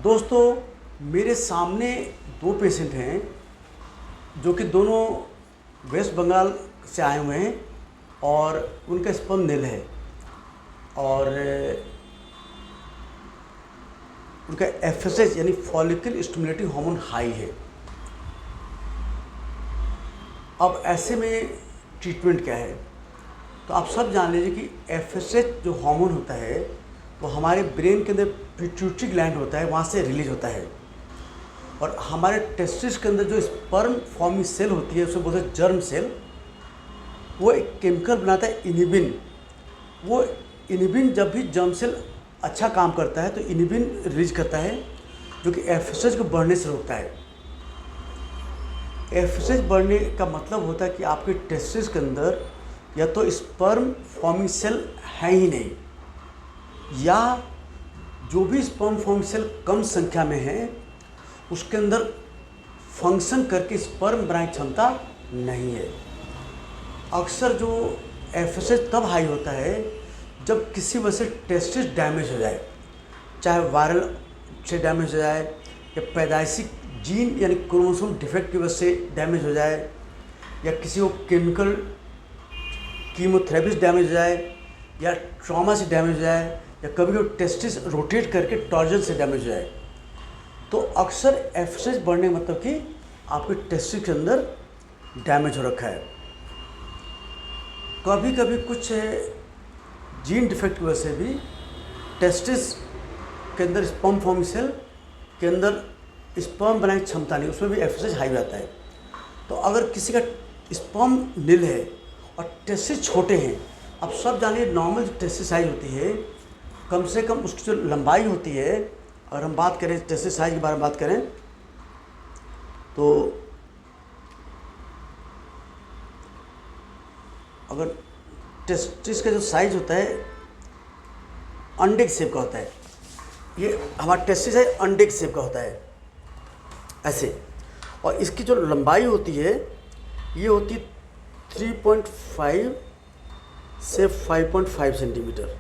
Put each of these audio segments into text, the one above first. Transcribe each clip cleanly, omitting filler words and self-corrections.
दोस्तों, मेरे सामने दो पेशेंट हैं जो कि दोनों वेस्ट बंगाल से आए हुए हैं और उनका स्पर्म नील है और उनका एफएसएच यानी फॉलिकल स्टिमुलेटिंग हार्मोन हाई है। अब ऐसे में ट्रीटमेंट क्या है? तो आप सब जान लीजिए कि एफएसएच जो हार्मोन होता है वो हमारे ब्रेन के अंदर पिट्यूटरी ग्लैंड होता है, वहाँ से रिलीज होता है और हमारे टेस्टिस के अंदर जो स्पर्म फॉर्मिंग सेल होती है उसे बोलते हैं जर्म सेल। वो एक केमिकल बनाता है इनिबिन। वो इनिबिन जब भी जर्म सेल अच्छा काम करता है तो इनिबिन रिलीज करता है जो कि एफएसएच को बढ़ने से रोकता है। एफएसएच बढ़ने का मतलब होता है कि आपके टेस्टिस के अंदर या तो स्पर्म फॉर्मिंग सेल है ही नहीं, या जो भी स्पर्म फॉर्मिंग सेल कम संख्या में है उसके अंदर फंक्शन करके स्पर्म बनाने की क्षमता नहीं है। अक्सर जो एफएसएच तब हाई होता है जब किसी वजह से टेस्टिस डैमेज हो जाए, चाहे वायरल से डैमेज हो जाए या पैदाइशी जीन यानी क्रोमोसोम डिफेक्ट की वजह से डैमेज हो जाए, या किसी को केमिकल कीमोथेरेपी से डैमेज हो जाए, या ट्रॉमा से डैमेज हो जाए, या कभी कभी टेस्टिस रोटेट करके टॉर्जन से डैमेज हो जाए। तो अक्सर एफएसएच बढ़ने का मतलब कि आपके टेस्टिस के अंदर डैमेज हो रखा है। कभी कभी कुछ जीन डिफेक्ट की वजह से भी टेस्टिस के अंदर स्पर्म फॉर्मिंग सेल के अंदर स्पर्म बनाने की क्षमता नहीं, उसमें भी एफएसएच हाई रहता है। तो अगर किसी का स्पर्म नील है और टेस्टिस छोटे हैं, अब सब जानिए नॉर्मल जो टेस्टिस साइज होती है कम से कम उसकी जो लंबाई होती है, अगर हम बात करें टेस्टिस साइज के बारे में बात करें तो अगर टेस्टिस का जो साइज होता है अंडे के शेप का होता है, ये हमारा टेस्टिस है अंडे के शेप का होता है ऐसे, और इसकी जो लंबाई होती है ये होती है 3.5 से 5.5 सेंटीमीटर।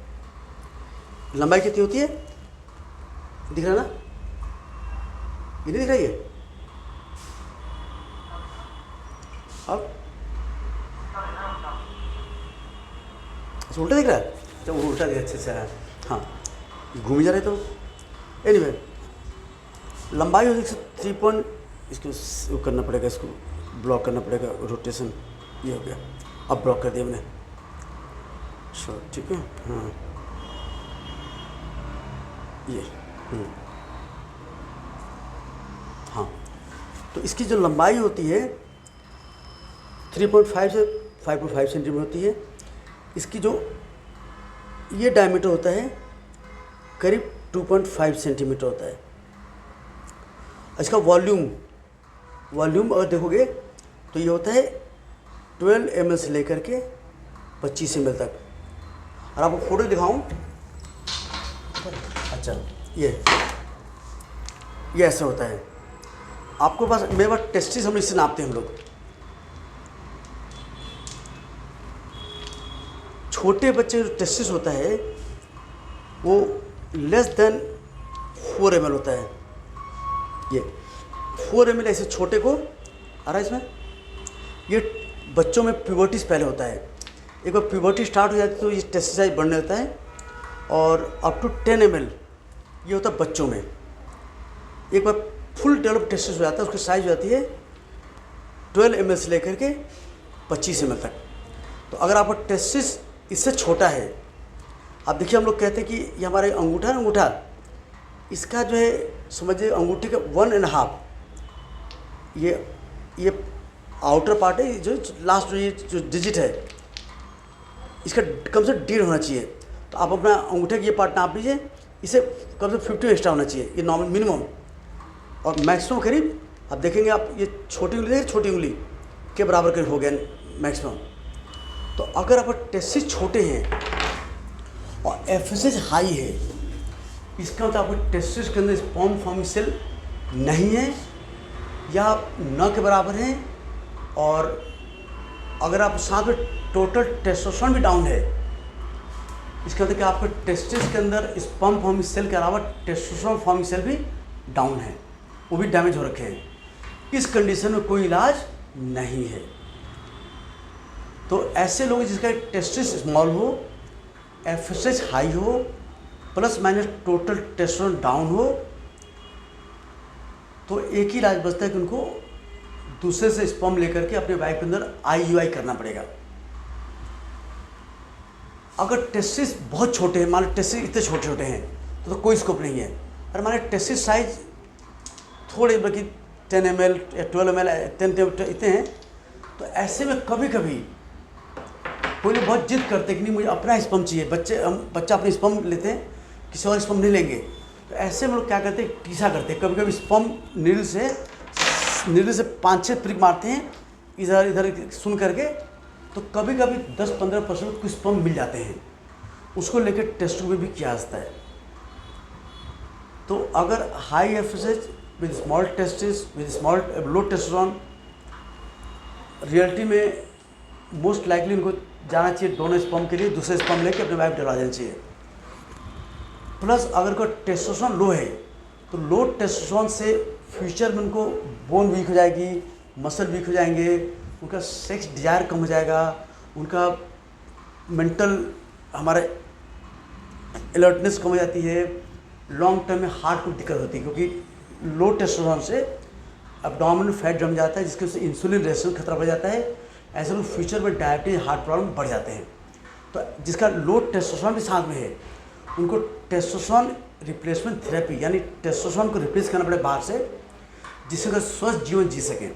लंबाई कितनी होती है? दिख रहा ना? ये नहीं दिख रहा है? अब अच्छा उल्टा दिख रहा है? अच्छा वो उल्टा दिख अच्छे से है। हाँ, घूम जा रहे तो एनीवे लंबाई होती है 3 इसको वो करना पड़ेगा, इसको ब्लॉक करना पड़ेगा, रोटेशन ये हो गया। अब ब्लॉक कर दिया मैंने, श्योर ठीक है। हाँ ये हाँ, तो इसकी जो लंबाई होती है 3.5 से 5.5 सेंटीमीटर होती है। इसकी जो ये डायमीटर होता है करीब 2.5 सेंटीमीटर होता है। इसका वॉल्यूम अगर देखोगे तो ये होता है 12 ml से लेकर के 25 ml तक। और आपको फोटो दिखाऊं, अच्छा ये ऐसा होता है। आपको पास मेरे पास टेस्टिस हम इससे नापते हैं हम लोग। छोटे बच्चे जो टेस्टिस होता है वो लेस देन 4 ml होता है। ये 4 ml ऐसे छोटे को आ रहा है इसमें। ये बच्चों में प्यूबर्टी से पहले होता है। एक बार प्यूबर्टी स्टार्ट हो जाती है तो ये टेस्टिस साइज बढ़ने लगता है और अप टू 10 ml ये होता है बच्चों में। एक बार फुल डेवलप टेस्टिस हो जाता है, उसकी साइज हो जाती है 12 ml से लेकर के 25 ml तक। तो अगर आपका टेस्टिस इससे छोटा है, आप देखिए हम लोग कहते हैं कि ये हमारा अंगूठा है, अंगूठा इसका जो है समझिए अंगूठे का 1.5 ये आउटर पार्ट है, जो लास्ट ये जो डिजिट है इसका कम से 1.5 होना चाहिए। तो आप अपना अंगूठे का ये पार्ट नाप लीजिए, इसे कम से 50 एक्स्ट्रा होना चाहिए, ये नॉर्मल मिनिमम। और मैक्सिमम करीब आप देखेंगे, आप ये छोटी उंगली देखिए, छोटी उंगली के बराबर करीब हो गया मैक्सिमम। तो अगर आप टेस्टिस छोटे हैं और एफएसएच हाई है, इसका मतलब आपके टेस्टिस के अंदर स्पर्म फॉर्मिंग सेल नहीं है या न के बराबर हैं, और अगर आप साथ में टोटल टेस्टोस्टेरोन भी डाउन है, इसका मतलब कि आपके टेस्टिस के अंदर स्पर्म फॉर्मिंग सेल के अलावा टेस्टोस्टेरोन फॉर्मिंग सेल भी डाउन हैं, वो भी डैमेज हो रखे हैं। इस कंडीशन में कोई इलाज नहीं है। तो ऐसे लोग जिसका टेस्टिस स्मॉल हो, एफएसएच हाई हो, plus minus total testosterone down हो, तो एक ही इलाज बचता है कि उनको दूसरे से स्पर्म लेकर के अपने वाइफ के अंदर आईयूआई करना पड़ेगा। अगर टेस्टिस बहुत छोटे हैं, मान लो टेस्टिस इतने छोटे छोटे हैं तो कोई स्कोप नहीं है। अगर मान लो टेस्टिस साइज थोड़े बल्कि 10 ml या 12 ml 10 इतने हैं, तो ऐसे में कभी कभी कोई लोग बहुत जिद करते हैं कि नहीं मुझे अपना स्पर्म चाहिए, बच्चा अपने स्पर्म लेते हैं, किसी और स्पर्म नहीं लेंगे। तो ऐसे में लोग क्या करते हैं, टीसा करते हैं। कभी कभी स्पर्म नीडल से 5-6 प्रिक मारते हैं इधर इधर सुन करके, तो कभी कभी 10-15% कुछ स्पर्म मिल जाते हैं। उसको लेकर टेस्ट में भी किया जाता है। तो अगर high FSH with small testis with small low testosterone, reality में मोस्ट लाइकली उनको जाना चाहिए दोनों स्पर्म के लिए, दूसरे स्पर्म लेके अपने वाइफ डलवा देना चाहिए। प्लस अगर कोई टेस्टोस्टेरोन लो है तो लो टेस्टोस्टेरोन से फ्यूचर में उनको बोन वीक हो जाएगी, मसल वीक हो जाएंगे, उनका सेक्स डिजायर कम हो जाएगा, उनका मेंटल हमारे अलर्टनेस कम हो जाती है, लॉन्ग टर्म में हार्ट को दिक्कत होती है, क्योंकि लो टेस्टोस्टेरोन से एब्डोमिनल फैट जम जाता है, जिसकी वजह से इंसुलिन रेजिस्टेंस खतरा बढ़ जाता है। ऐसे लोग फ्यूचर में डायबिटीज, हार्ट प्रॉब्लम बढ़ जाते हैं। तो जिसका लो टेस्टोस्टेरोन भी साथ में है, उनको टेस्टोस्टेरोन रिप्लेसमेंट थेरेपी यानी टेस्टोस्टेरोन को रिप्लेस करना पड़े बाहर से, जिससे कि स्वस्थ जीवन जी सकें।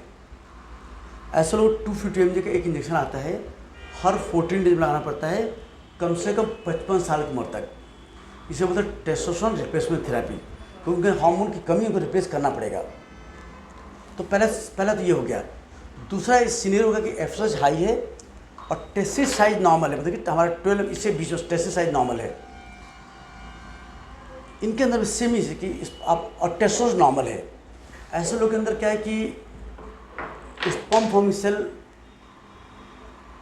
ऐसे लोग 250 mg का एक इंजेक्शन आता है, हर 14 डेज में लगाना पड़ता है, कम से कम 55 साल की उम्र तक। इसे बोलते हैं टेस्टोस्टेरोन रिप्लेसमेंट थेरेपी, क्योंकि हार्मोन की कमी उनको रिप्लेस करना पड़ेगा। तो पहला तो ये हो गया। दूसरा इस सीनियर होगा कि एफएसएच हाई है और टेस्टिस साइज नॉर्मल है, मतलब कि हमारा 12 इससे बीच में टेस्टिस साइज नॉर्मल है। इनके अंदर भी सेम ही है कि और टेस्टोस्टेरोन नॉर्मल है। ऐसे लोगों के अंदर क्या है कि स्पर्म फॉर्मिंग सेल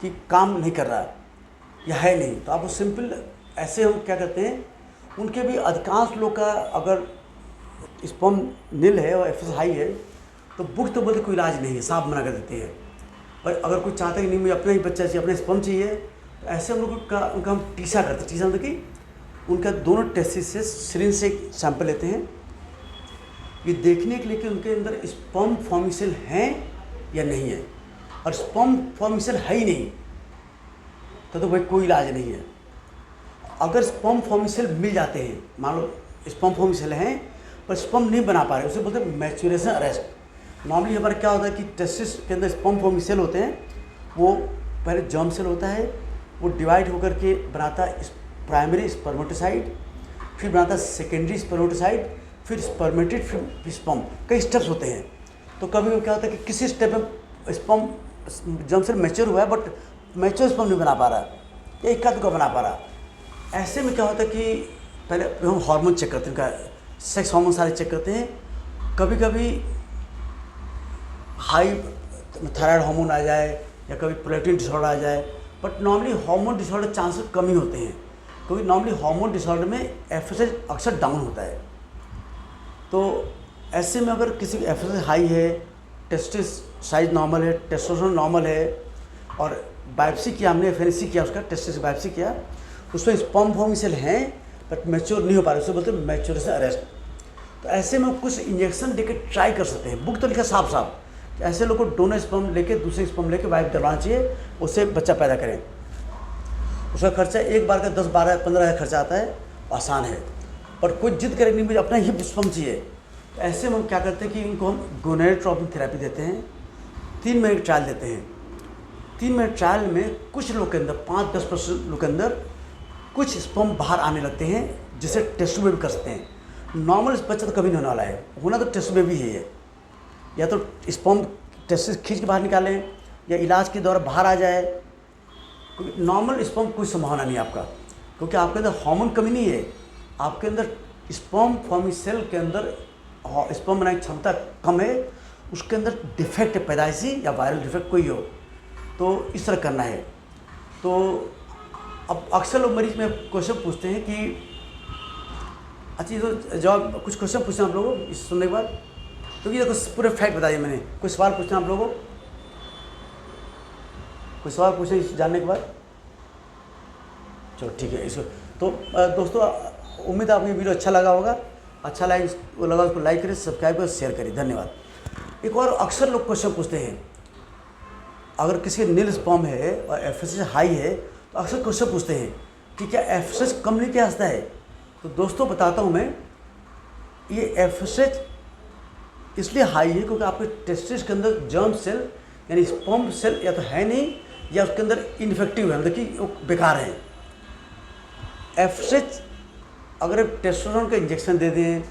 की काम नहीं कर रहा या है नहीं, तो आप सिंपल ऐसे हम क्या करते हैं, उनके भी अधिकांश लोग का अगर स्पर्म नील है और एफएसएच हाई है तो बुक तो बोलते कोई इलाज नहीं है, साफ मना कर देते हैं। पर अगर कोई चाहता है कि नहीं मुझे अपना ही बच्चा चाहिए, अपना स्पर्म चाहिए, तो ऐसे हम लोग का उनका हम टीसा करते हैं। टीसा मतलब कि उनका दोनों टेस्टिस से सिरिंज से सैंपल लेते हैं, ये देखने के लिए कि उनके अंदर स्पर्म फॉर्मिंग सेल हैं या नहीं है। और स्पर्म फॉर्मिंग सेल है ही नहीं तो भाई कोई इलाज नहीं है। अगर स्पर्म फॉर्मिंग सेल मिल जाते हैं, मान लो स्पर्म फॉर्मिंग सेल हैं पर स्पर्म नहीं बना पा रहे, उसे बोलते हैं मैच्योरेशन अरेस्ट। नॉर्मली हमारा क्या होता है कि टेस्टिस के अंदर स्पर्म फॉर्मिंग सेल होते हैं, वो पहले जर्म सेल होता है, वो डिवाइड होकर के बनाता है प्राइमरी स्पर्मेटोसाइट, फिर बनाता है सेकेंडरी स्पर्मेटोसाइट, फिर स्पर्मेटेड, फिर स्पर्म। कई स्टेप्स होते हैं। तो कभी कभी क्या होता है कि किसी स्टेप में स्पर्म जर्म सेल मैच्योर हुआ है बट मैच्योर स्पर्म नहीं बना पा रहा, या इक्का दुक्का बना पा रहा। ऐसे में क्या होता है कि पहले हम हार्मोन चेक करते हैं, उनका सेक्स हार्मोन सारे चेक करते हैं। कभी कभी हाई थायराइड हार्मोन आ जाए या कभी प्रोलैक्टिन डिसऑर्डर आ जाए, but normally hormone disorder chances कम ही होते हैं, क्योंकि नॉर्मली हार्मोन डिसऑर्डर में एफएसएच अक्सर डाउन होता है। तो ऐसे में अगर किसी की एफएसएच हाई है, टेस्टिस साइज नॉर्मल है, टेस्टोस्टेरोन नॉर्मल है, और बायोप्सी किया हमने, एफएनसी किया, उसका टेस्टिस बायोप्सी किया, उसमें स्पर्म फॉर्मिंग सेल हैं बट मैच्योर नहीं हो पा रहे, उसे बोलते हैं मैच्योरेशन अरेस्ट। तो ऐसे में कुछ इंजेक्शन देकर ट्राई कर सकते हैं। बुक तो लिखा साफ साफ कि ऐसे लोग को दोनों स्पर्म लेके दूसरे स्पर्म लेके वाइफ डलवाना चाहिए, उससे बच्चा पैदा करें। उसका खर्चा एक बार का 10, 12, 15 हज़ार खर्चा आता है, आसान है। और कोई जिद करे नहीं मुझे अपना ही स्पर्म चाहिए, तो ऐसे में हम क्या करते हैं कि इनको हम गोनेडोट्रोपिन थेरेपी देते हैं। 3 महीने का ट्रायल देते हैं। 3 महीने ट्रायल में कुछ लोग के अंदर 5-10% लोग के अंदर कुछ स्पर्म बाहर आने लगते हैं, जिसे टेस्ट में भी कर सकते हैं। नॉर्मल बच्चा तो कभी नहीं होने वाला है, होना तो टेस्ट में भी ही है। या तो स्पर्म टेस्ट खींच के बाहर निकालें या इलाज के द्वारा बाहर आ जाए। क्योंकि नॉर्मल स्पर्म कोई संभावना नहीं है आपका, क्योंकि आपके अंदर हार्मोन कमी नहीं है, आपके अंदर स्पर्म फॉर्मिंग सेल के अंदर स्पर्म बनाने की क्षमता कम है, उसके अंदर डिफेक्ट है, पैदाइशी या वायरल डिफेक्ट कोई हो, तो इस तरह करना है। तो अब अक्सर लोग मरीज में क्वेश्चन पूछते हैं कि अच्छा, ये तो जवाब कुछ क्वेश्चन पूछना आप लोगों को इस सुनने के बाद, क्योंकि ये देखो पूरे फैक्ट बताइए मैंने। कोई सवाल पूछना आप लोगों को, कोई सवाल पूछे इस जानने के बाद? चलो ठीक है। इसको तो दोस्तों उम्मीद है आपको ये वीडियो अच्छा लगा होगा। अच्छा लगा उसको लाइक करें, सब्सक्राइब करें, शेयर करें। धन्यवाद। एक और अक्सर लोग क्वेश्चन पूछते हैं, अगर किसी नील स्पर्म है और एफएसएच हाई है तो अक्सर क्वेश्चन पूछते हैं कि क्या एफएसएच कम नहीं क्या हंसता है। तो दोस्तों बताता हूँ मैं, ये एफएसएच इसलिए हाई है क्योंकि आपके टेस्टिस के अंदर जर्म सेल यानी स्पर्म सेल या तो है नहीं या उसके अंदर इन्फेक्टिव है, मतलब कि वो बेकार है। एफएसएच अगर आप टेस्टोस्टेरोन का इंजेक्शन दे दें,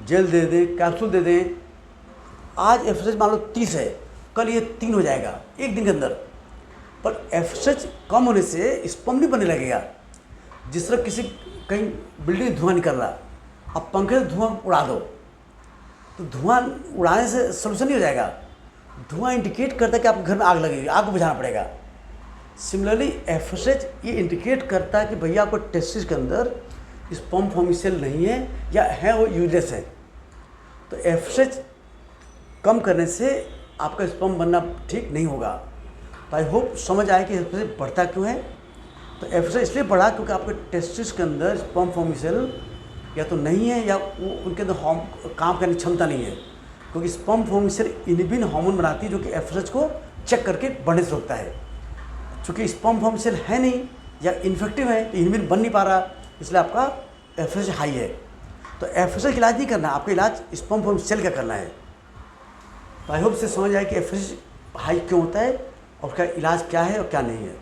जेल दे दें, कैप्सूल दे दें, आज एफएसएच मान लो 30 है, कल ये 3 हो जाएगा एक दिन के अंदर। पर एफएसएच कम होने से स्पर्म नहीं बनने लगेगा। जिस तरह किसी कहीं बिल्डिंग धुआं निकल रहा, अब पंखे से धुआं उड़ा दो तो धुआं उड़ाने से सोल्यूशन नहीं हो जाएगा। धुआं इंडिकेट करता है कि आपके घर में आग लगेगी, आग को बुझाना पड़ेगा। सिमिलरली एफएसएच ये इंडिकेट करता है कि भैया आपको टेस्टिस के अंदर स्पर्म फॉर्मिंग सेल नहीं है या है वो यूजलेस है। तो एफएसएच कम करने से आपका स्पर्म बनना ठीक नहीं होगा। तो आई होप समझ आए कि एफएसएच बढ़ता क्यों है। तो एफएसएच इसलिए बढ़ा क्योंकि आपके टेस्टिस के अंदर स्पर्म फॉर्मिंग सेल या तो नहीं है या वो उनके अंदर काम करने की क्षमता नहीं है, क्योंकि sperm forming cell inhibin hormone बनाती है जो कि एफएसएच को चेक करके बढ़ने से रोकता है। चूँकि स्पर्म फॉर्मिंग सेल है नहीं या इन्फेक्टिव है तो इनहिबिन बन नहीं पा रहा, इसलिए आपका एफएसएच हाई है। तो एफएसएच इलाज नहीं करना, आपका इलाज स्पर्म फॉर्मिंग सेल का करना है। तो आई होप से समझ आए कि एफएसएच हाई क्यों होता है और उसका इलाज क्या है और क्या नहीं है।